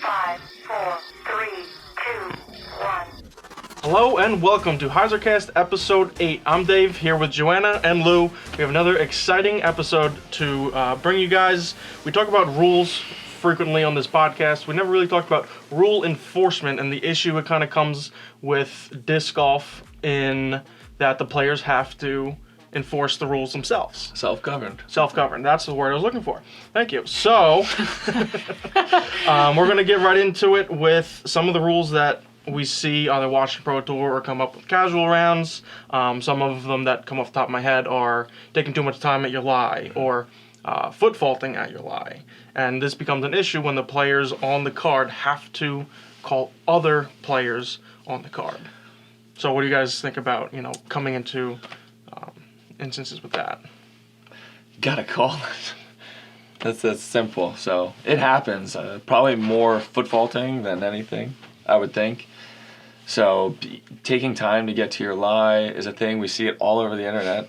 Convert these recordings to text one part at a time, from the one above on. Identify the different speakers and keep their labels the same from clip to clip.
Speaker 1: 5, 4, 3, 2, 1.
Speaker 2: Hello and welcome to HyzerCast episode 8. I'm Dave here with Joanna and Lou. We have another exciting episode to bring you guys. We talk about rules frequently on this podcast. We never really talked about rule enforcement and the issue it kind of comes with disc golf in that the players have to enforce the rules themselves.
Speaker 3: Self-governed.
Speaker 2: Self-governed. That's the word I was looking for. Thank you. So, we're going to get right into it with some of the rules that we see either watching Pro Tour or come up with casual rounds. Some of them that come off the top of my head are taking too much time at your lie or foot faulting at your lie. And this becomes an issue when the players on the card have to call other players on the card. So what do you guys think about, coming into instances with that?
Speaker 3: Gotta call it. That's simple. So it happens. Probably more foot faulting than anything, I would think. So taking time to get to your lie is a thing. We see it all over the internet.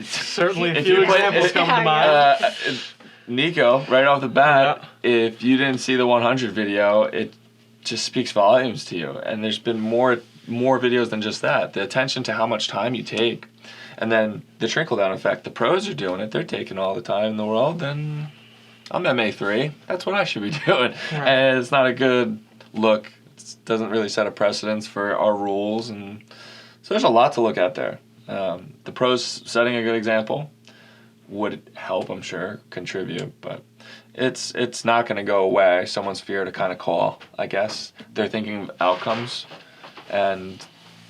Speaker 2: Certainly a few examples come to mind.
Speaker 3: Nico, right off the bat, if you didn't see the 100 video, it just speaks volumes to you. And there's been more videos than just that. The attention to how much time you take. And then the trickle-down effect. The pros are doing it. They're taking all the time in the world. Then I'm MA3. That's what I should be doing. Right. And it's not a good look. It doesn't really set a precedence for our rules. And so there's a lot to look at there. The pros setting a good example would help, I'm sure, contribute. But it's not going to go away. Someone's fear to kind of call, I guess. They're thinking of outcomes. And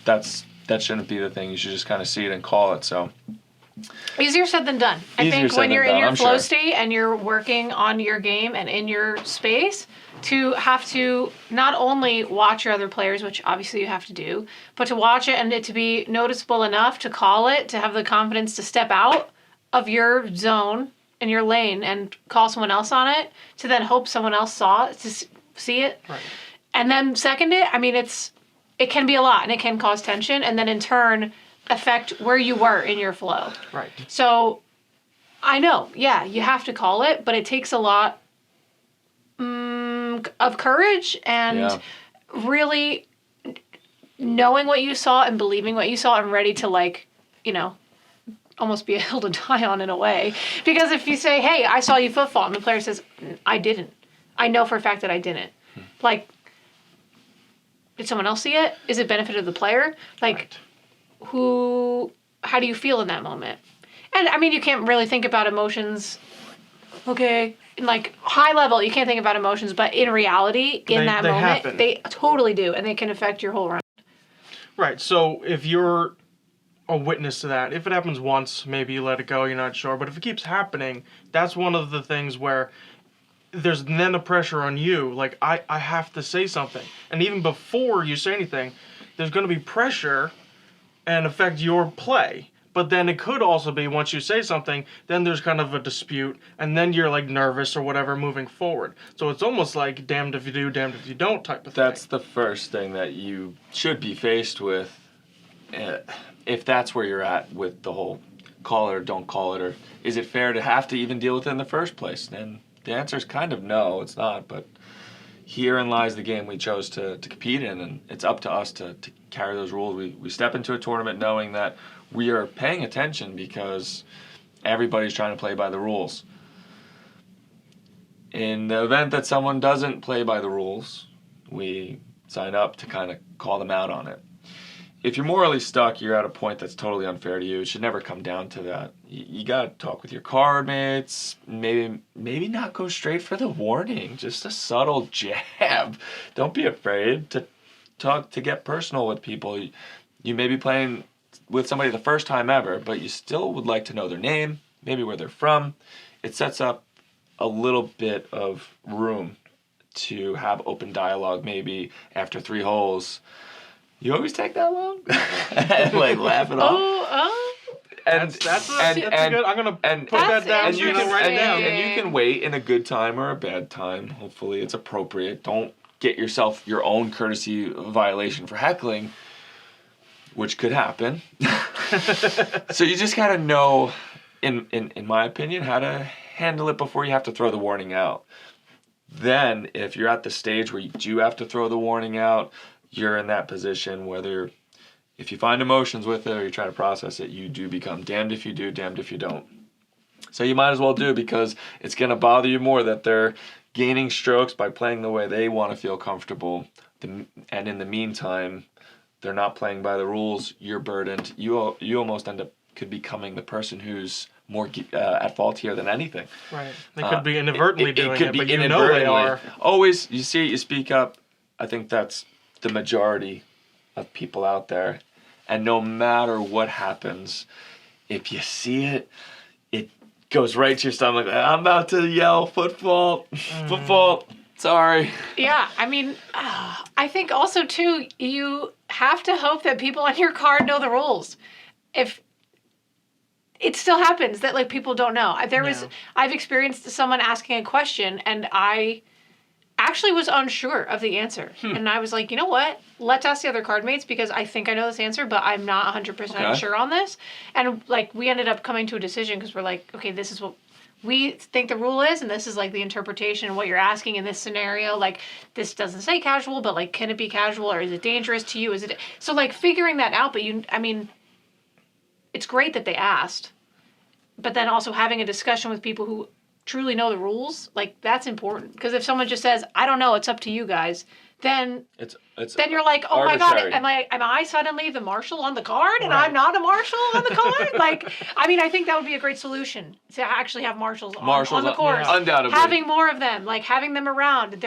Speaker 3: that shouldn't be the thing. You should just kind of see it and call it. So
Speaker 4: easier said than done. I think when you're in your flow state and you're working on your game and in your space, to have to not only watch your other players, which obviously you have to do, but to watch it and it to be noticeable enough to call it, to have the confidence to step out of your zone and your lane and call someone else on it, to then hope someone else see it, right. And then second it. I mean, it can be a lot and it can cause tension and then in turn affect where you were in your flow.
Speaker 2: Right.
Speaker 4: So I know, yeah, you have to call it, but it takes a lot of courage and really knowing what you saw and believing what you saw and ready to almost be a hill to die on in a way. Because if you say, hey, I saw you foot fault, and the player says, I didn't. I know for a fact that I didn't. Did someone else see it? Is it benefited the player?
Speaker 2: Right.
Speaker 4: How do you feel in that moment? And I mean, you can't really think about emotions, okay, in high level, you can't think about emotions, but in reality, in that moment, happen. They totally do, and they can affect your whole round.
Speaker 2: Right, so if you're a witness to that, if it happens once, maybe you let it go, you're not sure, but if it keeps happening, that's one of the things where there's then a pressure on you, I have to say something. And even before you say anything, there's going to be pressure and affect your play. But then it could also be once you say something, then there's kind of a dispute, and then you're nervous or whatever moving forward. So it's almost like damned if you do, damned if you don't type of thing.
Speaker 3: That's the first thing that you should be faced with if that's where you're at with the whole call it or don't call it, or is it fair to have to even deal with it in the first place? And the answer is kind of no, it's not, but herein lies the game we chose to compete in, and it's up to us to carry those rules. We step into a tournament knowing that we are paying attention because everybody's trying to play by the rules. In the event that someone doesn't play by the rules, we sign up to kind of call them out on it. If you're morally stuck, you're at a point that's totally unfair to you. It should never come down to that. You got to talk with your card mates. Maybe not go straight for the warning. Just a subtle jab. Don't be afraid to get personal with people. You may be playing with somebody the first time ever, but you still would like to know their name, maybe where they're from. It sets up a little bit of room to have open dialogue. Maybe after 3 holes, you always take that long? And laugh it off.
Speaker 2: That's good. I'm going to put that down.
Speaker 3: And you can
Speaker 2: write it down.
Speaker 3: And you can wait in a good time or a bad time. Hopefully it's appropriate. Don't get yourself your own courtesy violation for heckling, which could happen. So you just got to know, in my opinion, how to handle it before you have to throw the warning out. Then, if you're at the stage where you do have to throw the warning out, you're in that position whether if you find emotions with it or you try to process it, you do become damned if you do, damned if you don't. So you might as well do, because it's going to bother you more that they're gaining strokes by playing the way they want to feel comfortable. And in the meantime, they're not playing by the rules. You're burdened. You almost end up could becoming the person who's more at fault here than anything.
Speaker 2: Right. They could be inadvertently doing
Speaker 3: could
Speaker 2: it,
Speaker 3: be
Speaker 2: but you know they are.
Speaker 3: Always, you see it, you speak up. I think that's the majority of people out there. And no matter what happens, if you see it, it goes right to your stomach. I'm about to yell, foot fault, foot fault. Sorry.
Speaker 4: Yeah, I mean, I think also, too, you have to hope that people on your card know the rules. If it still happens that, like, people don't know. I've experienced someone asking a question, and I actually was unsure of the answer. And I was like, you know what? Let's ask the other card mates, because I think I know this answer, but I'm not 100% sure on this. And, like, we ended up coming to a decision because we're like, okay, this is what we think the rule is, and this is, like, the interpretation of what you're asking in this scenario. Like, this doesn't say casual, but, like, can it be casual, or is it dangerous to you? So, like, figuring that out, but it's great that they asked, but then also having a discussion with people who truly know the rules, like, that's important. Because if someone just says, I don't know, it's up to you guys, then then you're like, oh
Speaker 3: arbitrary.
Speaker 4: my God, am I suddenly the marshal on the card, and I'm not a marshal on the card? Like, I think that would be a great solution, to actually have marshals on the course.
Speaker 3: Yeah. Undoubtedly.
Speaker 4: Having more of them, like having them around,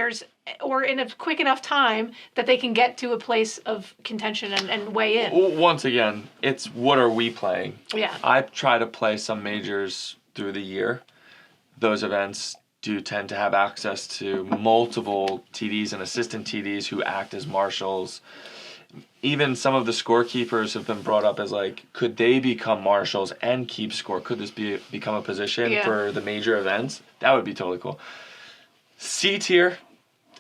Speaker 4: or in a quick enough time that they can get to a place of contention and weigh in.
Speaker 3: Once again, it's what are we playing?
Speaker 4: Yeah.
Speaker 3: I try to play some majors through the year. Those events do tend to have access to multiple TDs and assistant TDs who act as marshals. Even some of the scorekeepers have been brought up as, like, could they become marshals and keep score? Could this become a position for the major events? That would be totally cool. C tier.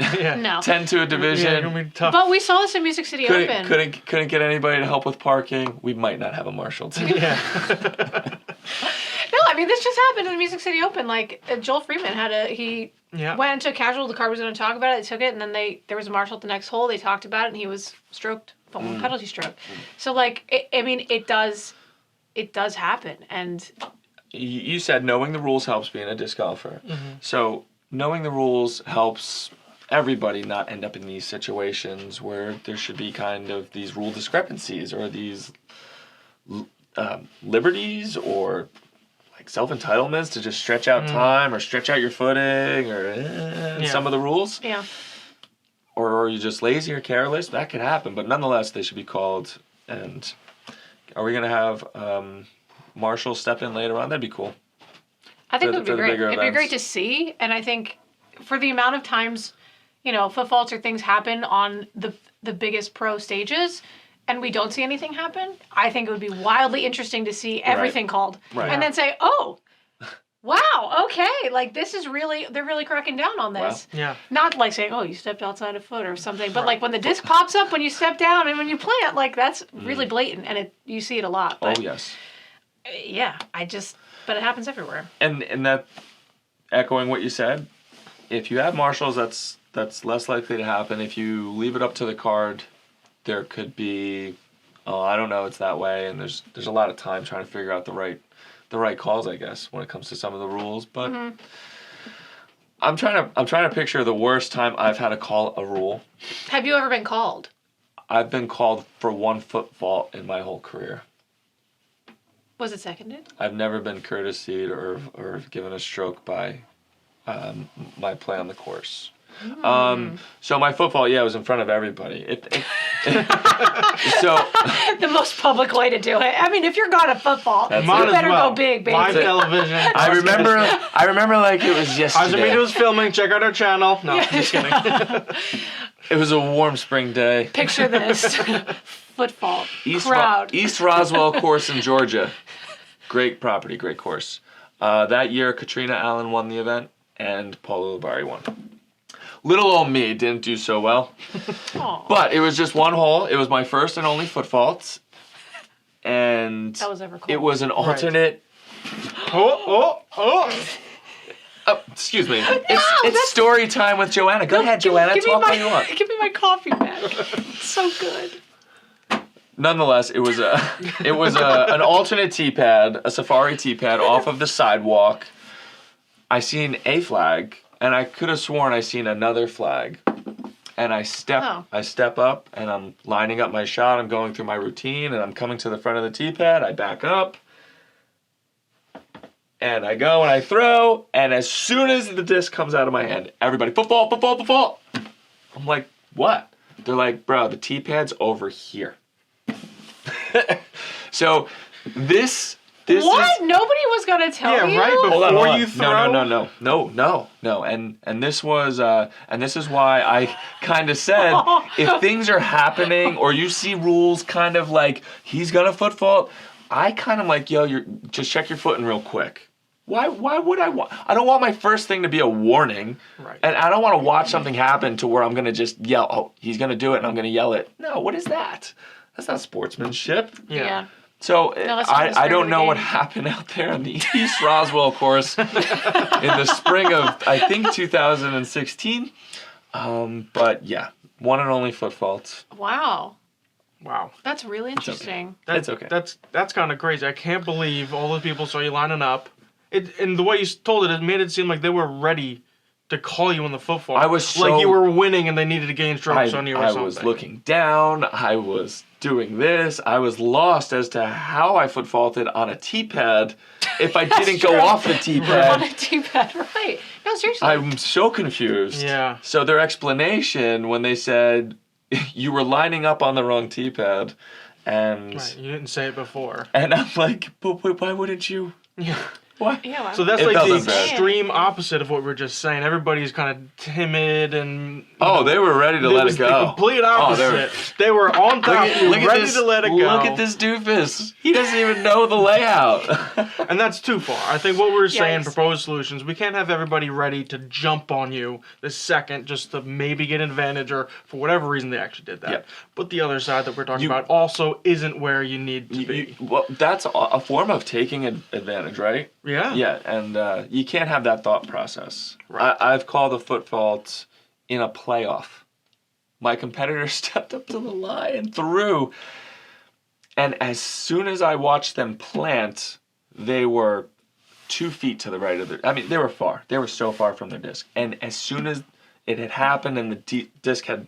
Speaker 2: Yeah.
Speaker 4: No.
Speaker 3: 10 to a division.
Speaker 2: Yeah, gonna be tough.
Speaker 4: But we saw this in Music City Open.
Speaker 3: Couldn't get anybody to help with parking. We might not have a marshal team.
Speaker 2: Yeah.
Speaker 4: No, this just happened in the Music City Open. Like, Joel Freeman went into casual. The card was going to talk about it. They took it, and then there was a marshal at the next hole. They talked about it, and he was stroked, penalty stroke. So, like, it does happen. And
Speaker 3: you said knowing the rules helps being a disc golfer. Mm-hmm. So knowing the rules helps everybody not end up in these situations where there should be kind of these rule discrepancies or these liberties or like self-entitlements to just stretch out time or stretch out your footing or some of the rules.
Speaker 4: Yeah.
Speaker 3: Or you're just lazy or careless. That could happen, but nonetheless, they should be called. And are we going to have marshals step in later on? That'd be cool.
Speaker 4: I think it would be great. It'd be great to see. And I think for the amount of times, foot faults or things happen on the biggest pro stages, and we don't see anything happen, I think it would be wildly interesting to see everything called.
Speaker 3: Right.
Speaker 4: And then say, oh, wow, okay, like this is they're really cracking down on this.
Speaker 2: Wow. Yeah.
Speaker 4: Not like saying, oh, you stepped outside a foot or something, but like when the disc pops up when you step down and when you plant, like that's really blatant, and you see it a lot. But,
Speaker 3: yes.
Speaker 4: Yeah, but it happens everywhere.
Speaker 3: And that, echoing what you said, if you have marshals, that's less likely to happen. If you leave it up to the card, there could be, I don't know, it's that way, and there's a lot of time trying to figure out the right calls, I guess, when it comes to some of the rules. But I'm trying to picture the worst time I've had to call a rule.
Speaker 4: Have you ever been called?
Speaker 3: I've been called for 1 foot fault in my whole career.
Speaker 4: Was it seconded?
Speaker 3: I've never been courtesied or given a stroke by my play on the course. So my foot fault, was in front of everybody. So
Speaker 4: the most public way to do it. If you're got a foot fault, you better go big, baby.
Speaker 2: Live television.
Speaker 3: I remember like it was yesterday.
Speaker 2: HyzerMedia was filming. Check out our channel. No, just kidding.
Speaker 3: It was a warm spring day.
Speaker 4: Picture this. Foot fault.
Speaker 3: East Roswell course in Georgia. Great property, great course. That year, Katrina Allen won the event, and Paul Ulibarri won. Little old me didn't do so well. But it was just one hole. It was my first and only foot fault. And
Speaker 4: that was ever cool.
Speaker 3: It was an alternate.
Speaker 2: Oh.
Speaker 3: Oh, excuse me. It's story time with Joanna. Go ahead, Joanna. Talk what you want.
Speaker 4: Give me my coffee back. It's so good.
Speaker 3: Nonetheless, it was an alternate tee pad, a safari tee pad off of the sidewalk. I seen a flag, and I could have sworn I seen another flag. And I step up, and I'm lining up my shot. I'm going through my routine, and I'm coming to the front of the tee pad. I back up. And I go and I throw, and as soon as the disc comes out of my hand, everybody, football, football, football. I'm like, what? They're like, bro, the tee pad's over here. So this
Speaker 4: what?
Speaker 3: is...
Speaker 4: Nobody was gonna tell you?
Speaker 2: Yeah, right before you throw?
Speaker 3: No. And this was, and this is why I kind of said, if things are happening, or you see rules kind of like, he's gonna foot fault, I kind of like, yo, just check your footing real quick. Why would I want... I don't want my first thing to be a warning.
Speaker 2: Right.
Speaker 3: And I don't want to watch something happen to where I'm going to just yell, oh, he's going to do it, and I'm going to yell it. No, what is that? That's not sportsmanship.
Speaker 4: Yeah.
Speaker 3: So
Speaker 4: that's not the
Speaker 3: I
Speaker 4: spirit
Speaker 3: don't
Speaker 4: of the
Speaker 3: know what
Speaker 4: game.
Speaker 3: happened out there on the East Roswell course in the spring of, I think, 2016. But yeah, one and only foot fault.
Speaker 4: Wow.
Speaker 2: Wow.
Speaker 4: That's really interesting.
Speaker 3: It's okay.
Speaker 2: That's kind of crazy. I can't believe all those people saw you lining up. And the way you told it made it seem like they were ready to call you on the football.
Speaker 3: I was so...
Speaker 2: like you were winning and they needed to gain strokes on you or something.
Speaker 3: I was looking down. I was doing this. I was lost as to how I foot faulted on a tee pad if I didn't go off the tee pad.
Speaker 4: On a tee pad, right. No, seriously.
Speaker 3: I'm so confused.
Speaker 2: Yeah.
Speaker 3: So their explanation when they said you were lining up on the wrong tee pad, and...
Speaker 2: Right, you didn't say it before.
Speaker 3: And I'm like, but why wouldn't you...
Speaker 2: Yeah.
Speaker 3: What?
Speaker 4: Yeah, wow.
Speaker 2: So that's
Speaker 3: It
Speaker 2: like the
Speaker 3: doesn't matter.
Speaker 2: extreme opposite of what we were just saying. Everybody's kind of timid and...
Speaker 3: Oh, they were ready to let it go.
Speaker 2: The complete opposite.
Speaker 3: Oh,
Speaker 2: they were on top of you, ready to let it go.
Speaker 3: Look at this doofus. He doesn't even know the layout.
Speaker 2: And that's too far. I think what we were saying,
Speaker 4: Yikes.
Speaker 2: proposed solutions, we can't have everybody ready to jump on you the second just to maybe get an advantage or for whatever reason they actually did that.
Speaker 3: Yeah.
Speaker 2: But the other side that we're talking about also isn't where you need to be.
Speaker 3: Well, that's a form of taking advantage, right?
Speaker 2: Yeah.
Speaker 3: Yeah, and you can't have that thought process.
Speaker 2: Right.
Speaker 3: I've called a foot fault in a playoff. My competitor stepped up to the line and threw. And as soon as I watched them plant, they were 2 feet to the right of their... I mean, they were far. They were so far from their disc. And as soon as it had happened and the disc had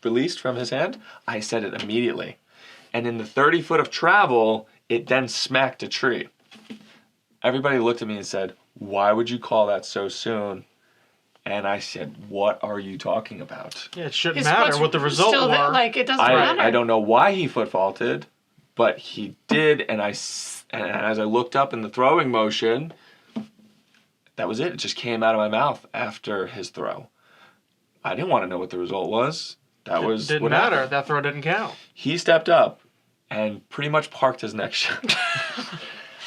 Speaker 3: released from his hand, I said it immediately. And in the 30 foot of travel, it then smacked a tree. Everybody looked at me and said, why would you call that so soon? And I said, what are you talking about?
Speaker 2: Yeah, it shouldn't
Speaker 4: His
Speaker 2: matter
Speaker 4: foot's
Speaker 2: what the result
Speaker 4: still
Speaker 2: were.
Speaker 4: Like, it doesn't matter.
Speaker 3: I don't know why he foot faulted, but he did. And as I looked up in the throwing motion, that was it. It just came out of my mouth after his throw. I didn't want to know what the result was. That was
Speaker 2: didn't
Speaker 3: what
Speaker 2: matter.
Speaker 3: happened.
Speaker 2: That throw didn't count.
Speaker 3: He stepped up and pretty much parked his next shot.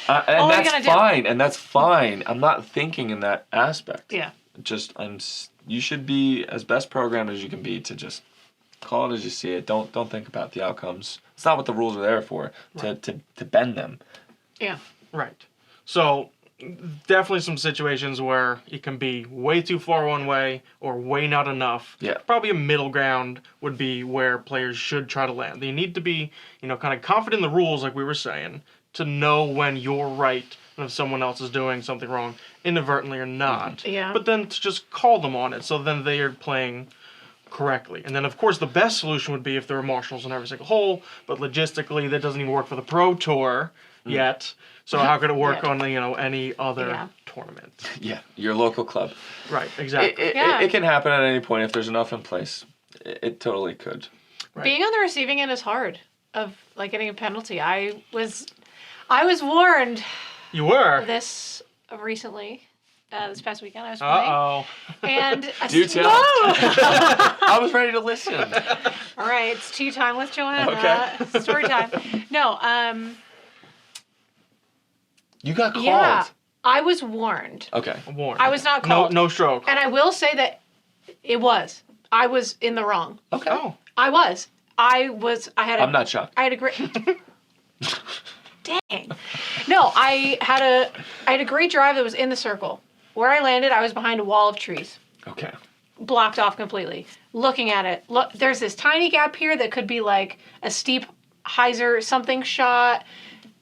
Speaker 3: And
Speaker 4: What are you
Speaker 3: that's
Speaker 4: gonna do?
Speaker 3: fine. And that's fine. I'm not thinking in that aspect.
Speaker 4: Yeah.
Speaker 3: You should be as best programmed as you can be to just call it as you see it. Don't think about the outcomes. It's not what the rules are there for, to bend them.
Speaker 4: Yeah.
Speaker 2: Right. So definitely some situations where it can be way too far one way or way not enough.
Speaker 3: Yeah.
Speaker 2: Probably a middle ground would be where players should try to land. They need to be, kind of confident in the rules, like we were saying, to know when you're right and if someone else is doing something wrong, inadvertently or not.
Speaker 4: Yeah.
Speaker 2: But then to just call them on it, so then they are playing correctly. And then, of course, the best solution would be if there were marshals on every single hole, but logistically, that doesn't even work for the Pro Tour yet. So how could it work
Speaker 4: Yeah.
Speaker 2: on, any other tournament?
Speaker 3: Yeah, your local club.
Speaker 2: Right, exactly.
Speaker 3: It can happen at any point if there's enough in place. It totally could.
Speaker 2: Right.
Speaker 4: Being on the receiving end is hard of getting a penalty. I was warned
Speaker 2: You were?
Speaker 4: this recently. This past weekend I was
Speaker 2: Uh-oh.
Speaker 4: playing. And
Speaker 3: Do tell.
Speaker 4: Whoa!
Speaker 3: I was ready to listen.
Speaker 4: All right, it's tea time with Joanna.
Speaker 3: Okay.
Speaker 4: Story time. No,
Speaker 3: You got called.
Speaker 4: yeah. I was warned.
Speaker 3: Okay.
Speaker 2: Warned.
Speaker 4: I was not called.
Speaker 2: No stroke.
Speaker 4: And I will say that I was in the wrong.
Speaker 3: Okay.
Speaker 2: Oh.
Speaker 4: I had a
Speaker 3: I'm not shocked.
Speaker 4: I had a great Dang. No, I had a great drive that was in the circle. where I landed, I was behind a wall of trees.
Speaker 3: Okay.
Speaker 4: Blocked off completely. Looking at it, look, there's this tiny gap here that could be like a steep Hyzer something shot,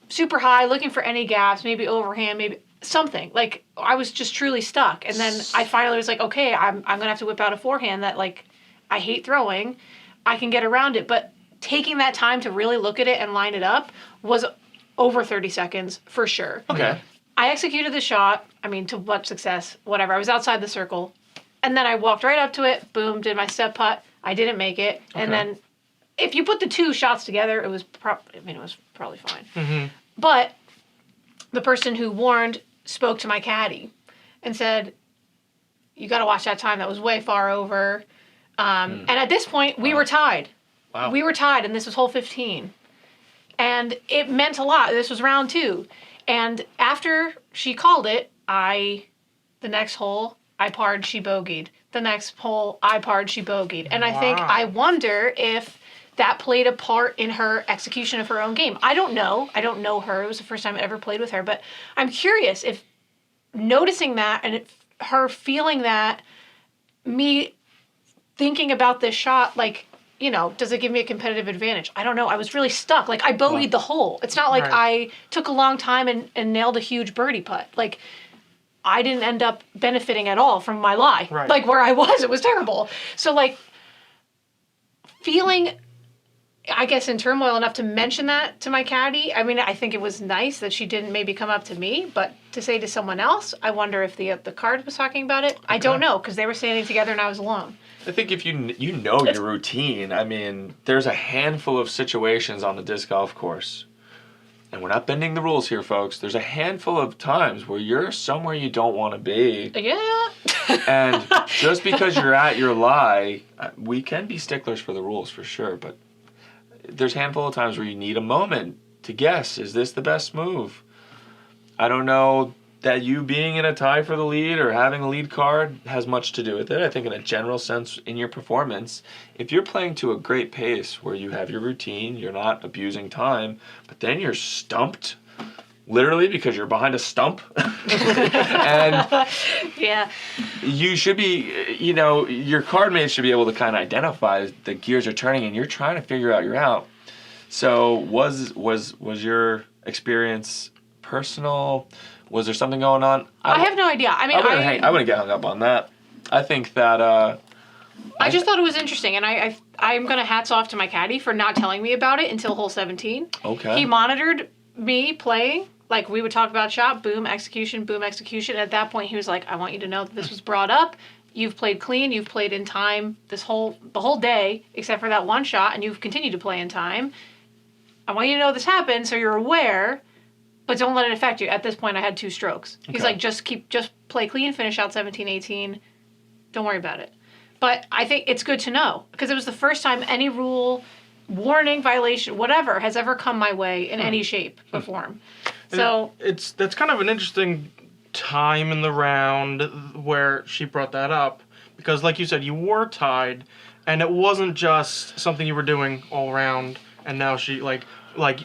Speaker 4: super high, looking for any gaps, maybe overhand, maybe something. Like, I was just truly stuck. And then I finally was like, okay, I'm going to have to whip out a forehand that, like, I hate throwing. I can get around it. But taking that time to really look at it and line it up was over 30 seconds for sure.
Speaker 3: Okay.
Speaker 4: I executed the shot. I mean, to what success, whatever. I was outside the circle. And then I walked right up to it, boom, did my step putt. I didn't make it.
Speaker 3: Okay.
Speaker 4: And then if you put the two shots together, it was probably fine.
Speaker 2: Mm-hmm.
Speaker 4: But the person who warned spoke to my caddy and said, you got to watch that time. That was way far over. And at this point, we were tied.
Speaker 2: Wow.
Speaker 4: We were tied, and this was hole 15. And it meant a lot. This was round 2. And after she called it, the next hole, I parred, she bogeyed. The next hole, I parred, she bogeyed. And I wonder if that played a part in her execution of her own game. I don't know. I don't know her. It was the first time I ever played with her. But I'm curious if noticing that and her feeling that, me thinking about this shot, like, you know, does it give me a competitive advantage? I don't know. I was really stuck. Like, I bogeyed the hole. It's not like I took a long time and nailed a huge birdie putt. Like, I didn't end up benefiting at all from my lie.
Speaker 2: Right.
Speaker 4: Like, where I was, it was terrible. So, like, feeling, I guess, in turmoil enough to mention that to my caddy. I mean, I think it was nice that she didn't maybe come up to me, but to say to someone else, I wonder if the card was talking about it. I don't know, because they were standing together and I was alone.
Speaker 3: I think if you know your routine, I mean, there's a handful of situations on the disc golf course. And we're not bending the rules here, folks. There's a handful of times where you're somewhere you don't want to be.
Speaker 4: Yeah.
Speaker 3: And just because you're at your lie, we can be sticklers for the rules for sure, but there's a handful of times where you need a moment to guess, is this the best move? I don't know that you being in a tie for the lead or having a lead card has much to do with it. I think in a general sense in your performance, if you're playing to a great pace where you have your routine, you're not abusing time, but then you're stumped, literally because you're behind a stump. And
Speaker 4: yeah.
Speaker 3: you should be, you know, your card mates should be able to kind of identify the gears are turning and you're trying to figure out your out. So was your experience personal? Was there something going on?
Speaker 4: I have no idea. I mean,
Speaker 3: I wouldn't get hung up on that. I think that
Speaker 4: I just thought it was interesting, and I'm gonna hats off to my caddy for not telling me about it until hole 17.
Speaker 3: Okay.
Speaker 4: He monitored me playing. Like, we would talk about shot, boom, execution, boom, execution. At that point, he was like, I want you to know that this was brought up. You've played clean. You've played in time the whole day, except for that one shot, and you've continued to play in time. I want you to know this happened, so you're aware, but don't let it affect you. At this point, I had 2 strokes. He's like, just play clean, finish out 17, 18. Don't worry about it. But I think it's good to know, because it was the first time any rule, warning, violation, whatever, has ever come my way in any shape or form. So
Speaker 2: that's kind of an interesting time in the round where she brought that up, because like you said, you were tied, and it wasn't just something you were doing all around, and now she, like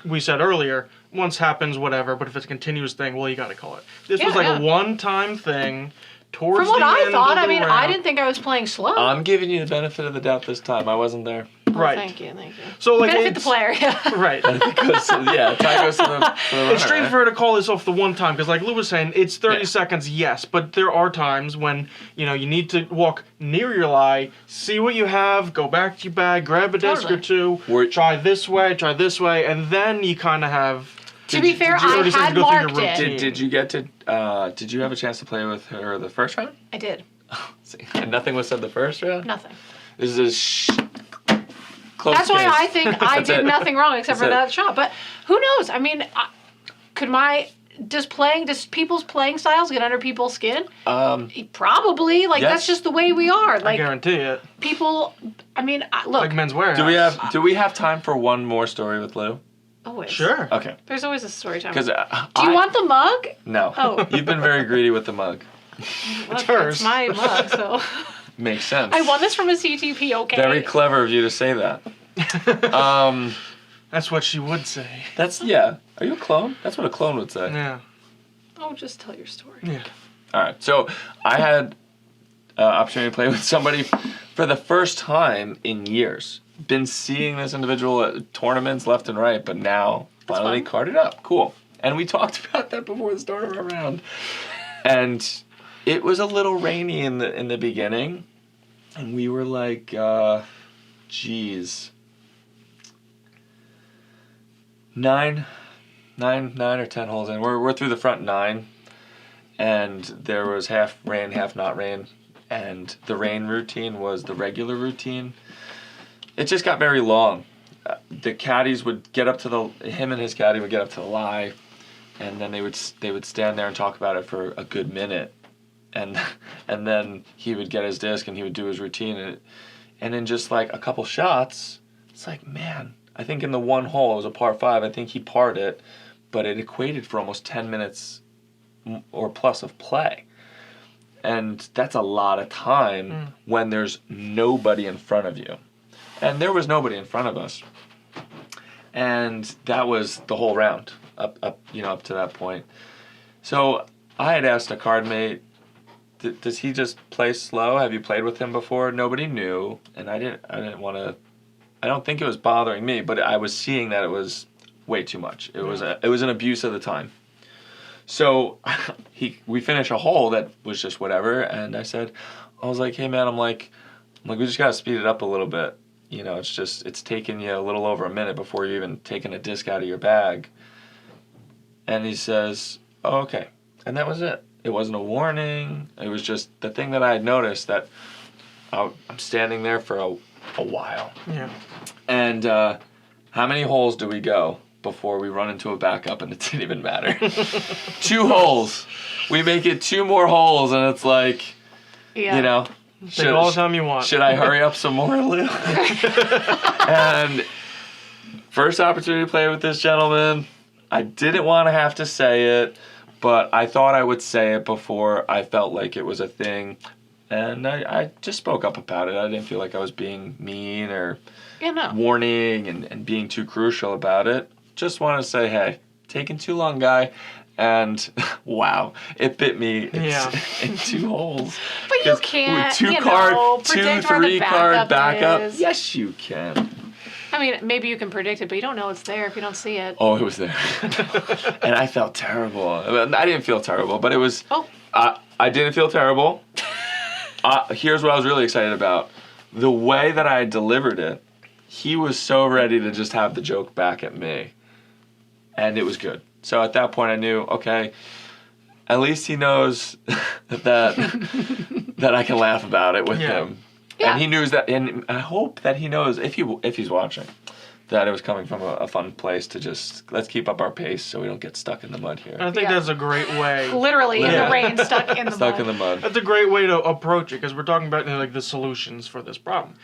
Speaker 2: we said earlier, once happens, whatever, but if it's a continuous thing, well, you gotta call it. This was like a one-time thing towards
Speaker 4: from what
Speaker 2: the
Speaker 4: I
Speaker 2: end
Speaker 4: thought,
Speaker 2: of the
Speaker 4: I mean,
Speaker 2: round.
Speaker 4: I didn't think I was playing slow.
Speaker 3: I'm giving you the benefit of the doubt this time. I wasn't there.
Speaker 2: Right.
Speaker 4: Thank you.
Speaker 2: So, like,
Speaker 4: Benefit the player.
Speaker 2: Right.
Speaker 3: Tie goes to the runner.
Speaker 2: It's strange for her to call this off the one time, because like Lou was saying, it's 30 seconds, yes, but there are times when, you know, you need to walk near your lie, see what you have, go back to your bag, grab a disc or two, try this way, and then you kind of have...
Speaker 4: To be fair, I had marked it.
Speaker 3: Did you get to, did you have a chance to play with her the first round?
Speaker 4: I did.
Speaker 3: See, and nothing was said the first round?
Speaker 4: Nothing.
Speaker 3: This is close
Speaker 4: That's why
Speaker 3: case.
Speaker 4: I think I did nothing wrong except for that shot. But who knows? I mean, does people's playing styles get under people's skin? Probably. Like, that's just the way we are. Like,
Speaker 2: I guarantee it.
Speaker 4: People, I mean, look.
Speaker 2: Like Men's Wearhouse.
Speaker 3: Do we have time for one more story with Lou?
Speaker 4: Always.
Speaker 2: Sure.
Speaker 3: Okay.
Speaker 4: There's always a story time.
Speaker 3: Because
Speaker 4: do you want the mug?
Speaker 3: No.
Speaker 4: Oh.
Speaker 3: You've been very greedy with the mug.
Speaker 4: Look,
Speaker 2: hers.
Speaker 4: it's my mug, so.
Speaker 3: Makes sense.
Speaker 4: I won this from a CTP, okay?
Speaker 3: Very clever of you to say that.
Speaker 2: That's what she would say.
Speaker 3: Are you a clone? That's what a clone would say.
Speaker 2: Yeah.
Speaker 4: Oh, just tell your story.
Speaker 2: Yeah.
Speaker 3: All right. So I had opportunity to play with somebody for the first time in years. Been seeing this individual at tournaments left and right, but now finally carded up. Cool. And we talked about that before the start of our round. And it was a little rainy in the beginning, and we were like, geez, 9 or 10 holes in. We're through the front 9, and there was half rain, half not rain, and the rain routine was the regular routine. It just got very long. The caddies would get up to him and his caddy would get up to the lie, and then they would stand there and talk about it for a good minute, and then he would get his disc and he would do his routine, and in just like a couple shots, it's like, man, I think in the one hole, it was a par 5, I think he parred it, but it equated for almost 10 minutes or plus of play. And that's a lot of time when there's nobody in front of you. And there was nobody in front of us. And that was the whole round up to that point. So I had asked a card mate, does he just play slow? Have you played with him before? Nobody knew, and I didn't want to. I don't think it was bothering me, but I was seeing that it was way too much. It was an abuse of the time. So we finished a hole that was just whatever, and I was like, hey man, I'm like we just gotta speed it up a little bit. It's taking you a little over a minute before you're even taking a disc out of your bag. And he says, oh, okay. And that was it. It wasn't a warning. It was just the thing that I had noticed that I'm standing there for a while.
Speaker 2: Yeah.
Speaker 3: And how many holes do we go before we run into a backup and it didn't even matter? 2 holes. We make it 2 more holes and it's like,
Speaker 2: Take all the time you want.
Speaker 3: Should I hurry up some more, Lou? And first opportunity to play with this gentleman, I didn't want to have to say it, but I thought I would say it before I felt like it was a thing. And I just spoke up about it. I didn't feel like I was being mean or warning and being too crucial about it. Just wanted to say, hey, taking too long, guy. And wow, it bit me in 2 holes.
Speaker 4: But you can't,
Speaker 3: 2 3 card backup. Yes, you can.
Speaker 4: I mean, maybe you can predict it, but you don't know it's there if you don't see it.
Speaker 3: Oh, it was there. And I felt terrible. I didn't feel terrible, but it was...
Speaker 4: Oh.
Speaker 3: I didn't feel terrible. Here's what I was really excited about. The way that I delivered it, he was so ready to just have the joke back at me. And it was good. So at that point I knew, okay, at least he knows that I can laugh about it with him. Yeah. And he knows that, and I hope that he knows, if he's watching, that it was coming from a fun place to just, let's keep up our pace so we don't get stuck in the mud here.
Speaker 2: I think that's a great way.
Speaker 4: Literally in the rain, stuck in the mud.
Speaker 3: Stuck in the mud.
Speaker 2: That's a great way to approach it, because we're talking about like the solutions for this problem.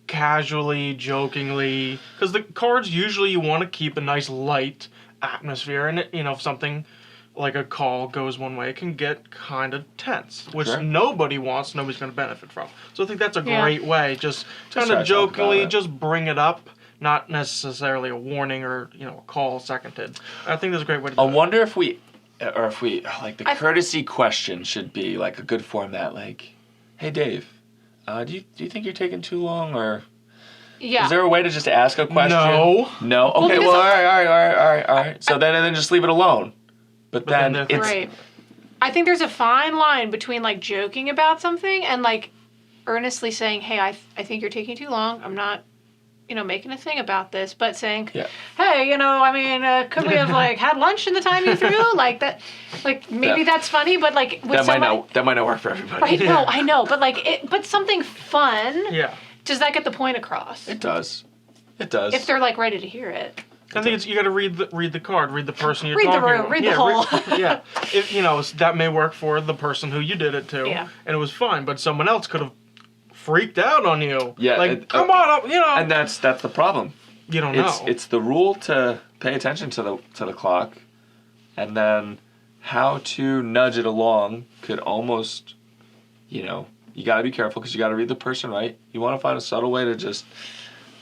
Speaker 2: Casually, jokingly, because the cards usually you want to keep a nice light atmosphere, and if something like a call goes one way, it can get kind of tense, which nobody wants, nobody's going to benefit from. So I think that's a great way, just kind of jokingly, just bring it up, not necessarily a warning or a call seconded. I think that's a great way to do it.
Speaker 3: I wonder if we like the courtesy question should be like a good format, like, hey Dave, do you think you're taking too long, or is there a way to just ask a question? No. Okay. Well, all right. So then just leave it alone. But then it's
Speaker 4: right. I think there's a fine line between like joking about something and like earnestly saying, "Hey, I think you're taking too long. I'm not, making a thing about this." But saying, "Hey, could we have like had lunch in the time you threw?" Like that, like maybe that's funny, but like with
Speaker 3: that might not work for everybody.
Speaker 4: Right? No, I know, but like but something fun.
Speaker 2: Yeah.
Speaker 4: Does that get the point across?
Speaker 3: It does.
Speaker 4: If they're like ready to hear it.
Speaker 2: I think you got to read the card, read the person you're
Speaker 4: talking
Speaker 2: to.
Speaker 4: Read the room, read the hole.
Speaker 2: That may work for the person who you did it to, and it was fine. But someone else could have freaked out on you.
Speaker 3: Yeah,
Speaker 2: come on up,
Speaker 3: And that's the problem.
Speaker 2: You don't know.
Speaker 3: It's the rule to pay attention to the clock, and then how to nudge it along could almost, you got to be careful because you got to read the person right. You want to find a subtle way to just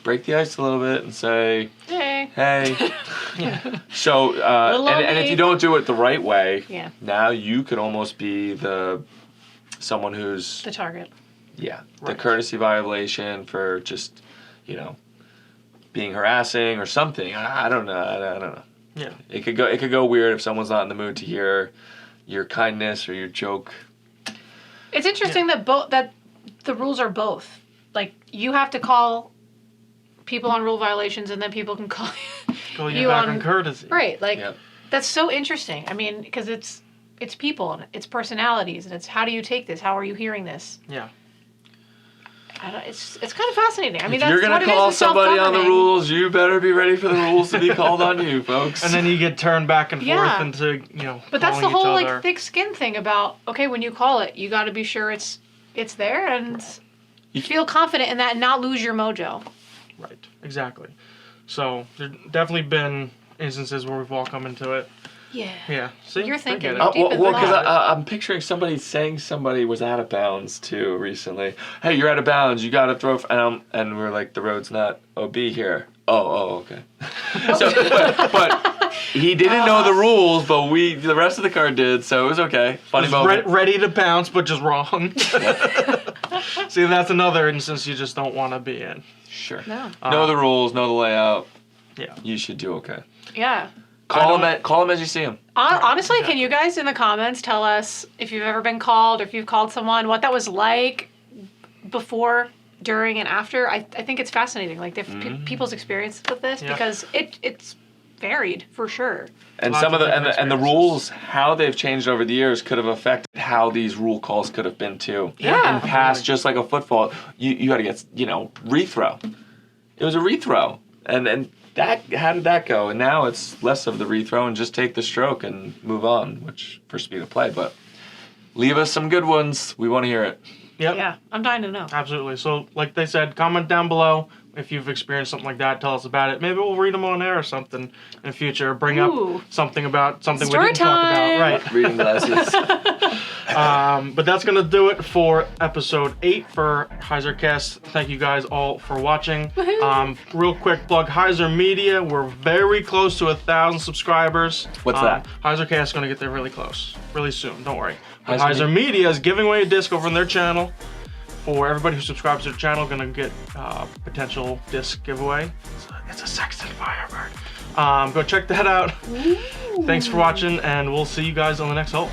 Speaker 3: break the ice a little bit and say,
Speaker 4: hey, Hey.
Speaker 3: So,
Speaker 4: Little
Speaker 3: and if
Speaker 4: OB.
Speaker 3: you don't do it the right way,
Speaker 4: Yeah.
Speaker 3: now you could almost be someone who's
Speaker 4: The target.
Speaker 3: the
Speaker 2: Right.
Speaker 3: courtesy violation for just, being harassing or something. I don't know. I don't know.
Speaker 2: Yeah.
Speaker 3: It could go weird if someone's not in the mood to hear your kindness or your joke.
Speaker 4: It's interesting that the rules are both. Like, you have to call people on rule violations, and then people can call
Speaker 2: Go
Speaker 4: you
Speaker 2: back
Speaker 4: on
Speaker 2: on courtesy.
Speaker 4: Right. Like,
Speaker 3: Yep.
Speaker 4: that's so interesting. I mean, because it's people and it's personalities, and it's how do you take this? How are you hearing this?
Speaker 2: Yeah.
Speaker 4: It's kind of fascinating. I mean,
Speaker 3: If
Speaker 4: that's
Speaker 3: you're gonna
Speaker 4: what it
Speaker 3: call
Speaker 4: is with
Speaker 3: somebody on the
Speaker 4: self-governing.
Speaker 3: rules, you better be ready for the rules to be called on you, folks.
Speaker 2: And then you get turned back and forth
Speaker 4: Yeah.
Speaker 2: into,
Speaker 4: But that's the
Speaker 2: calling
Speaker 4: whole
Speaker 2: each other.
Speaker 4: like thick skin thing about, okay, when you call it, you got to be sure it's there and feel confident in that and not lose your mojo.
Speaker 2: Right, exactly. So there's definitely been instances where we've all come into it.
Speaker 4: Yeah.
Speaker 2: Yeah. See,
Speaker 4: You're
Speaker 2: I
Speaker 4: thinking.
Speaker 2: get it.
Speaker 4: Deep in
Speaker 3: Because
Speaker 4: thought.
Speaker 3: I'm picturing somebody saying somebody was out of bounds too recently. Hey, you're out of bounds. You got to throw. And we're like, the road's not OB here. Oh, okay. So, but he didn't know the rules, but the rest of the car did, so it was okay. Funny
Speaker 2: Just
Speaker 3: moment.
Speaker 2: ready to bounce, but just wrong. See, that's another instance you just don't want to be in.
Speaker 3: Sure.
Speaker 4: No.
Speaker 3: Know the rules. Know the layout.
Speaker 2: Yeah.
Speaker 3: You should do okay.
Speaker 4: Yeah.
Speaker 3: Call them as you see them.
Speaker 4: Honestly,
Speaker 2: exactly.
Speaker 4: can you guys in the comments tell us if you've ever been called or if you've called someone, what that was like before, during, and after? I think it's fascinating, like people's experience with this,
Speaker 2: Yeah.
Speaker 4: because it's varied for sure.
Speaker 3: And
Speaker 2: Lots
Speaker 3: some of
Speaker 2: of
Speaker 3: the
Speaker 2: different
Speaker 3: and the
Speaker 2: experiences.
Speaker 3: rules, how they've changed over the years, could have affected how these rule calls could have been too.
Speaker 4: Yeah.
Speaker 3: In past, just like a football, you got to get rethrow. It was a rethrow, and that, how did that go? And now it's less of the rethrow and just take the stroke and move on, which for speed of play. But leave us some good ones. We want to hear it.
Speaker 2: Yep.
Speaker 4: Yeah, I'm dying to know.
Speaker 2: Absolutely. So, like they said, comment down below if you've experienced something like that. Tell us about it. Maybe we'll read them on air or something in the future. Bring
Speaker 4: Ooh.
Speaker 2: up something about something we
Speaker 4: Story
Speaker 2: didn't talk
Speaker 4: time.
Speaker 2: about. Right.
Speaker 3: Reading glasses.
Speaker 2: But that's going to do it for episode 8 for HyzerCast. Thank you guys all for watching. Real quick plug, HyzerMedia. We're very close to 1,000 subscribers.
Speaker 3: What's that?
Speaker 2: HyzerCast is going to get there really close. Really soon. Don't worry. But
Speaker 3: HyzerMedia-
Speaker 2: HyzerMedia is giving away a disc over on their channel. For everybody who subscribes to their channel, going to get potential disc giveaway. It's a Sexton Firebird. Go check that out. Thanks for watching, and we'll see you guys on the next hole.